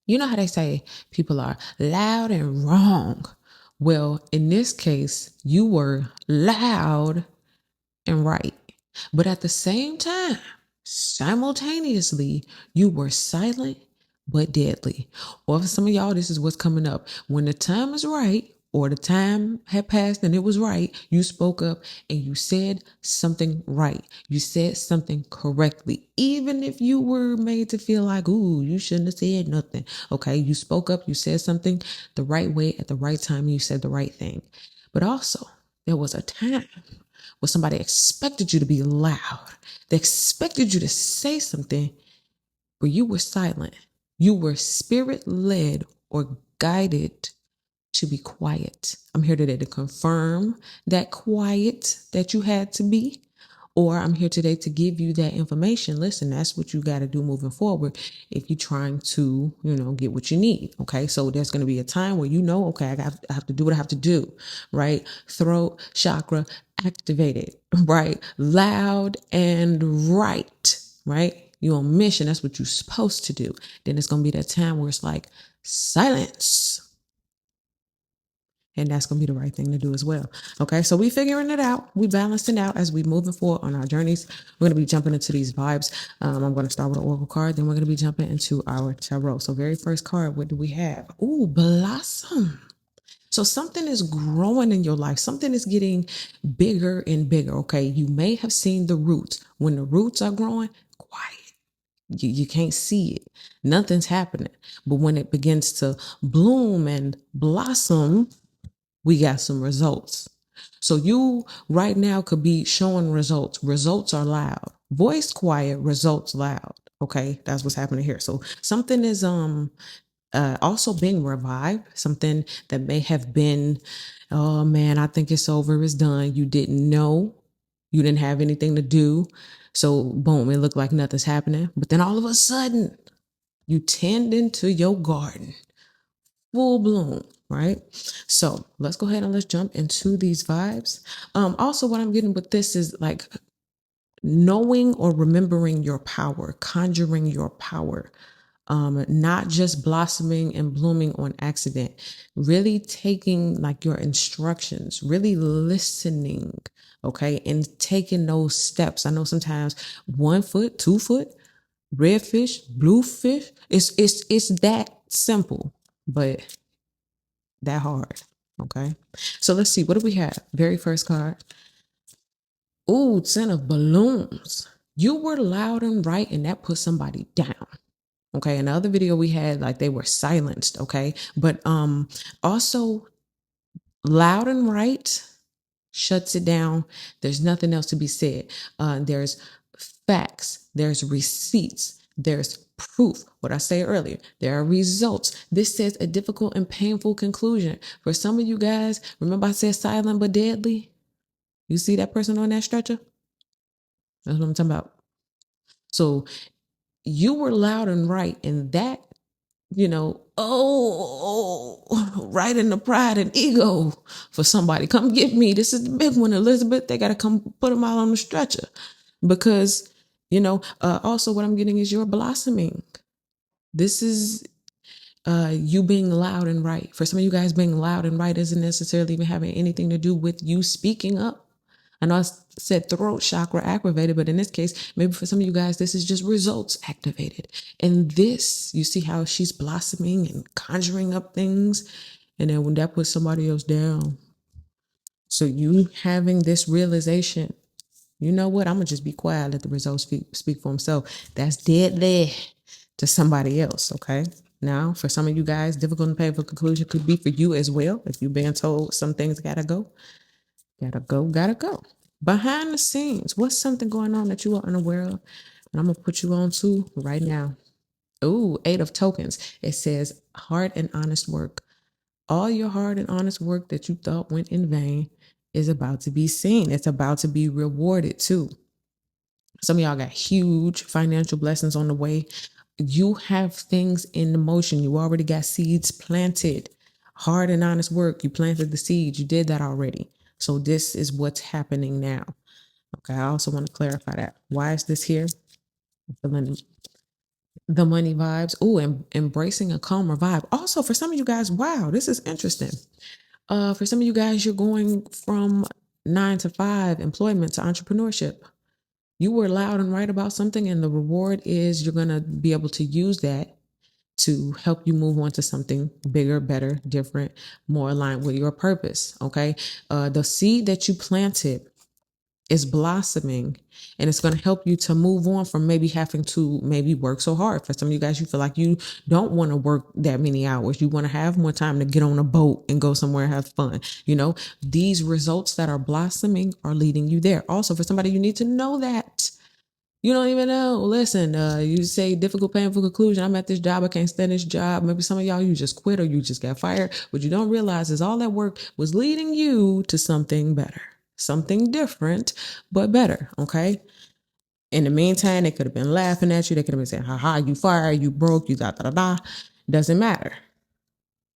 You know how they say people are loud and wrong. Well, in this case, you were loud and right. But at the same time, simultaneously, you were silent but deadly. Or for some of y'all, this is what's coming up. When the time is right, or the time had passed and it was right, you spoke up and you said something right. You said something correctly. Even if you were made to feel like, ooh, you shouldn't have said nothing. Okay, you spoke up, you said something the right way at the right time, and you said the right thing. But also, there was a time where somebody expected you to be loud. They expected you to say something, but you were silent. You were spirit led or guided to be quiet. I'm here today to confirm that quiet that you had to be, or I'm here today to give you that information. Listen, that's what you got to do moving forward if you're trying to, get what you need. Okay. So there's going to be a time where okay, I have to do what I have to do, right? Throat chakra activated, right? Loud and right, right? You're on mission. That's what you're supposed to do. Then it's going to be that time where it's like silence. And that's going to be the right thing to do as well. Okay, so we figuring it out. We balancing out as we moving forward on our journeys. We're going to be jumping into these vibes. I'm going to start with an oracle card. Then we're going to be jumping into our tarot. So very first card, what do we have? Ooh, blossom. So something is growing in your life. Something is getting bigger and bigger. Okay, you may have seen the roots. When the roots are growing, quiet. You can't see it. Nothing's happening. But when it begins to bloom and blossom, we got some results. So you right now could be showing results. Results are loud. Voice quiet, results loud. Okay, that's what's happening here. So something is also being revived. Something that may have been, oh man, I think it's over, it's done. You didn't know. You didn't have anything to do. So boom, it looked like nothing's happening. But then all of a sudden, you tend into your garden full bloom, right? So let's go ahead and let's jump into these vibes. Also, what I'm getting with this is like knowing or remembering your power, conjuring your power, not just blossoming and blooming on accident, really taking like your instructions, really listening, okay, and taking those steps. I know sometimes 1 foot, 2 foot, red fish, blue fish, it's that simple, but that hard. Okay. So let's see. What do we have? Very first card. Ooh, 10 of balloons. You were loud and right, and that put somebody down. Okay. In the other video we had, like they were silenced. Okay. But also loud and right shuts it down. There's nothing else to be said. There's facts, there's receipts, there's proof. What I say earlier, there are results. This says a difficult and painful conclusion. For some of you guys, remember I said silent but deadly? You see that person on that stretcher? That's what I'm talking about. So you were loud and right, and that, right in the pride and ego for somebody. Come get me. This is the big one, Elizabeth. They got to come put them all on the stretcher because, also what I'm getting is you're blossoming. This is you being loud and right. For some of you guys, being loud and right isn't necessarily even having anything to do with you speaking up. I know I said throat chakra activated, but in this case, maybe for some of you guys, this is just results activated. And this, you see how she's blossoming and conjuring up things. And then when that puts somebody else down. So you having this realization, you know what? I'm going to just be quiet, let the results speak for himself. That's dead there to somebody else, okay? Now, for some of you guys, difficult and painful conclusion could be for you as well. If you've been told some things gotta go. Gotta go. Behind the scenes, what's something going on that you are unaware of? And I'm going to put you on to right now. Ooh, 8 of tokens. It says hard and honest work. All your hard and honest work that you thought went in vain is about to be seen. It's about to be rewarded too. Some of y'all got huge financial blessings on the way. You have things in motion. You already got seeds planted. Hard and honest work. You planted the seeds. You did that already. So this is what's happening now. Okay, I also want to clarify that. Why is this here? I'm feeling The money vibes. Oh, and embracing a calmer vibe. Also, for some of you guys, wow, this is interesting. For some of you guys, you're going from 9 to 5 employment to entrepreneurship. You were loud and right about something, and the reward is you're going to be able to use that to help you move on to something bigger, better, different, more aligned with your purpose. Okay. The seed that you planted is blossoming, and it's going to help you to move on from maybe having to maybe work so hard. For some of you guys, you feel like you don't want to work that many hours. You want to have more time to get on a boat and go somewhere and have fun. These results that are blossoming are leading you there. Also, for somebody, you need to know that. You don't even know. Listen, you say difficult, painful conclusion. I'm at this job. I can't stand this job. Maybe some of y'all, you just quit or you just got fired. What you don't realize is all that work was leading you to something better, something different, but better. Okay. In the meantime, they could have been laughing at you. They could have been saying, haha, you fired, you broke, you da da da da. Doesn't matter,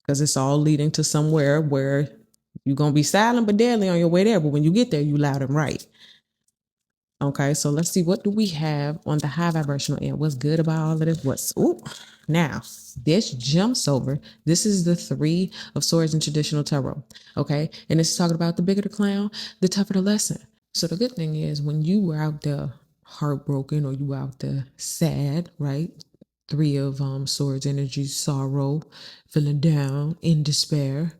because it's all leading to somewhere where you're going to be silent but deadly on your way there. But when you get there, you loud and right. Okay, so let's see, what do we have on the high vibrational end? What's good about all of this? Now this jumps over. This is the 3 of Swords in traditional tarot. Okay, and this is talking about the bigger the clown, the tougher the lesson. So the good thing is, when you were out there heartbroken or you were out there sad, right? 3 of Swords energy, sorrow, feeling down, in despair.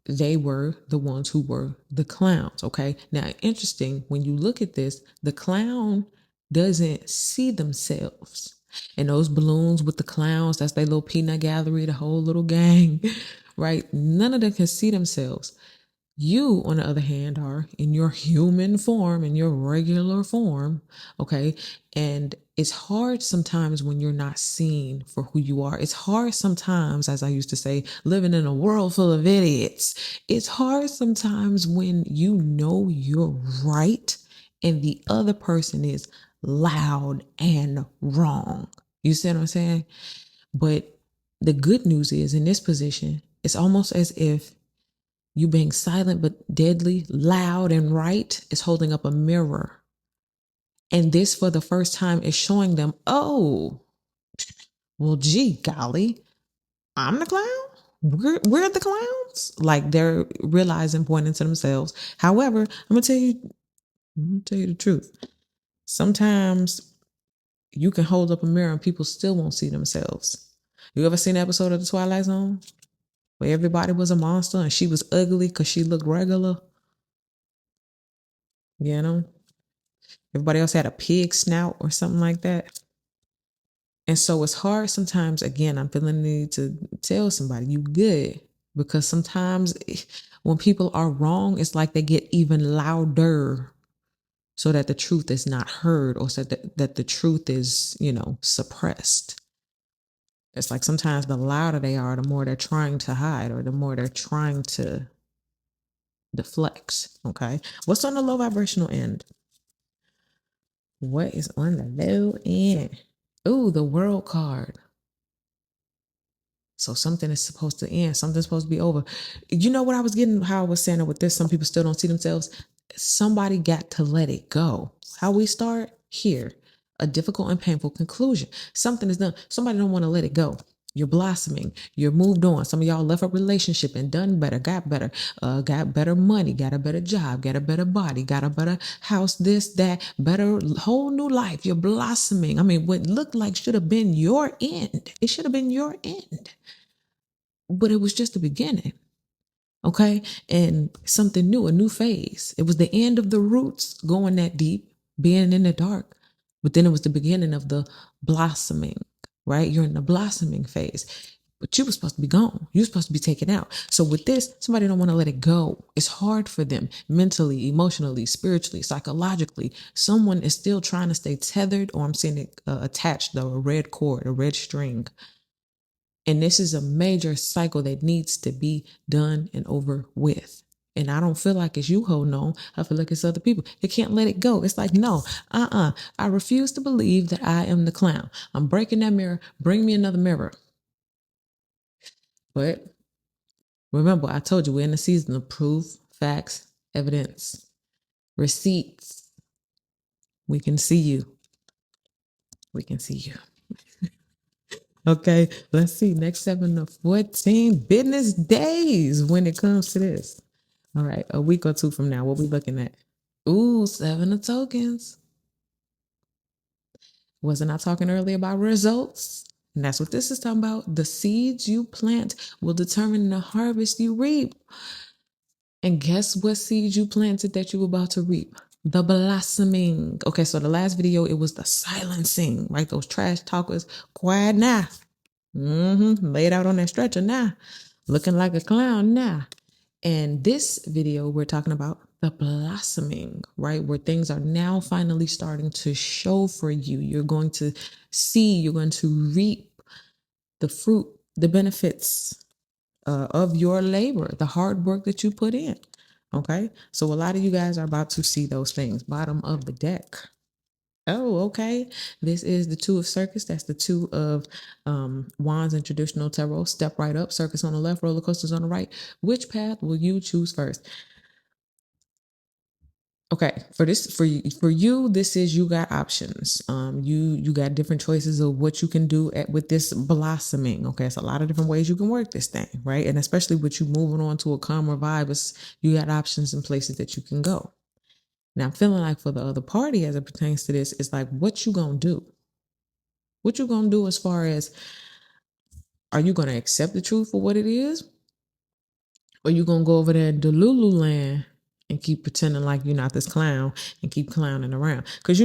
They were the ones who were the clowns. Okay. Now, interesting, when you look at this, the clown doesn't see themselves. And those balloons with the clowns, that's their little peanut gallery, the whole little gang, right? None of them can see themselves. You, on the other hand, are in your human form, in your regular form, okay? And it's hard sometimes when you're not seen for who you are. It's hard sometimes, as I used to say, living in a world full of idiots. It's hard sometimes when you know you're right and the other person is loud and wrong. You see what I'm saying? But the good news is, in this position, it's almost as if you being silent but deadly loud and right is holding up a mirror. And this, for the first time, is showing them, oh, well, gee, golly, I'm the clown. We're the clowns. Like, they're realizing, pointing to themselves. However, I'm gonna tell you the truth. Sometimes you can hold up a mirror and people still won't see themselves. You ever seen an episode of The Twilight Zone where everybody was a monster and she was ugly because she looked regular? You know? Everybody else had a pig snout or something like that. And so it's hard sometimes. Again, I'm feeling the need to tell somebody you good, because sometimes when people are wrong, it's like they get even louder so that the truth is not heard, or so that the truth is, suppressed. It's like sometimes the louder they are, the more they're trying to hide, or the more they're trying to deflect. Okay. What's on the low vibrational end? What is on the low end? Ooh, the World card. So something is supposed to end. Something's supposed to be over. You know what I was getting, how I was saying it with this, some people still don't see themselves. Somebody got to let it go. How we start? Here. A difficult and painful conclusion. Something is done. Somebody don't want to let it go. You're blossoming. You're moved on. Some of y'all left a relationship and done better, got better money, got a better job, got a better body, got a better house, this, that, better, whole new life. You're blossoming. I mean, what looked like should have been your end. It should have been your end. But it was just the beginning. Okay. And something new, a new phase. It was the end of the roots going that deep, being in the dark. But then it was the beginning of the blossoming, right? You're in the blossoming phase. But you were supposed to be gone. You were supposed to be taken out. So with this, somebody don't want to let it go. It's hard for them mentally, emotionally, spiritually, psychologically. Someone is still trying to stay tethered, or I'm seeing it attached, though, a red cord, a red string. And this is a major cycle that needs to be done and over with. And I don't feel like it's you holding on. I feel like it's other people. They can't let it go. It's like, no, I refuse to believe that I am the clown. I'm breaking that mirror. Bring me another mirror. But remember, I told you we're in the season of proof, facts, evidence, receipts. We can see you. We can see you. Okay, let's see. Next 7 to 14 business days when it comes to this. All right, a week or two from now, what we looking at? Ooh, 7 of tokens. Wasn't I talking earlier about results? And that's what this is talking about. The seeds you plant will determine the harvest you reap. And guess what seeds you planted that you were about to reap? The blossoming. Okay, so the last video, it was the silencing, right? Those trash talkers, quiet now. Laid out on that stretcher now. Looking like a clown now. And this video, we're talking about the blossoming, right? Where things are now finally starting to show for you. You're going to see, you're going to reap the fruit, the benefits of your labor, the hard work that you put in. Okay. So a lot of you guys are about to see those things. Bottom of the deck. Oh, okay. This is the Two of Circus. That's the Two of Wands in traditional tarot. Step right up. Circus on the left, roller coasters on the right. Which path will you choose first? Okay, for you, this is you got options. You got different choices of what you can do with this blossoming. Okay, it's a lot of different ways you can work this thing, right? And especially with you moving on to a calmer vibe, you got options and places that you can go. Now, I'm feeling like for the other party, as it pertains to this, it's like what you gonna do? What you gonna do as far as are you gonna accept the truth for what it is, or you gonna go over there in Delulu land and keep pretending like you're not this clown and keep clowning around? Because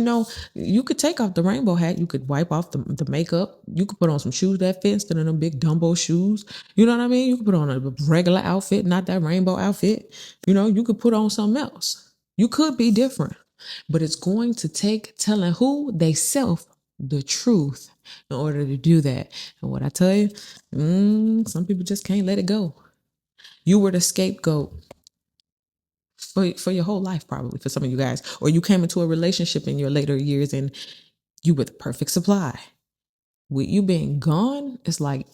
you could take off the rainbow hat, you could wipe off the makeup, you could put on some shoes that fit instead of them big Dumbo shoes. You know what I mean? You could put on a regular outfit, not that rainbow outfit. You could put on something else. You could be different, but it's going to take telling who they self the truth in order to do that. And what I tell you, some people just can't let it go. You were the scapegoat for your whole life, probably, for some of you guys. Or you came into a relationship in your later years and you were the perfect supply. With you being gone, it's like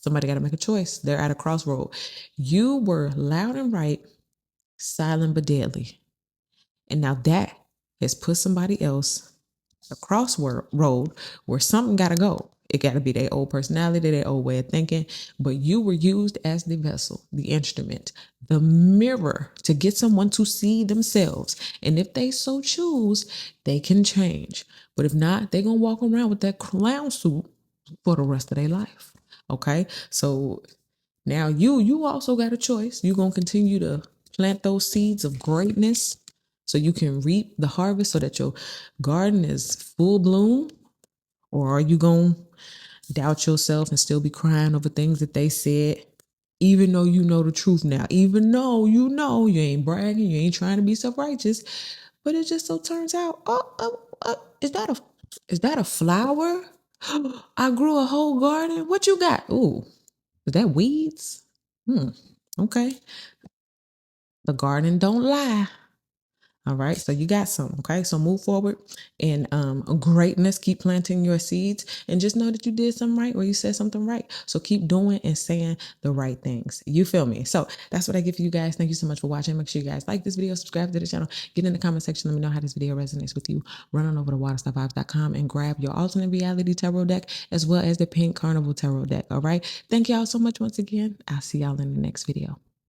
somebody got to make a choice. They're at a crossroad. You were loud and right, silent but deadly. And now that has put somebody else a crossroad where something got to go. It got to be their old personality, their old way of thinking. But you were used as the vessel, the instrument, the mirror to get someone to see themselves. And if they so choose, they can change. But if not, they're going to walk around with that clown suit for the rest of their life. Okay? So now you also got a choice. You're going to continue to plant those seeds of greatness so you can reap the harvest so that your garden is full bloom? Or are you going to doubt yourself and still be crying over things that they said, even though you know the truth now, even though you ain't bragging, you ain't trying to be self-righteous, but it just so turns out, is that a flower? I grew a whole garden. What you got? Ooh, is that weeds? Okay. The garden don't lie. All right, so you got some. Okay, so move forward in greatness. Keep planting your seeds and just know that you did something right or you said something right. So keep doing and saying the right things. You feel me? So that's what I give you guys. Thank you so much for watching. Make sure you guys like this video, subscribe to the channel, get in the comment section. Let me know how this video resonates with you. Run on over to waterstarvibes.com and grab your alternate reality tarot deck as well as the pink Carnival tarot deck. All right, thank y'all so much once again. I'll see y'all in the next video.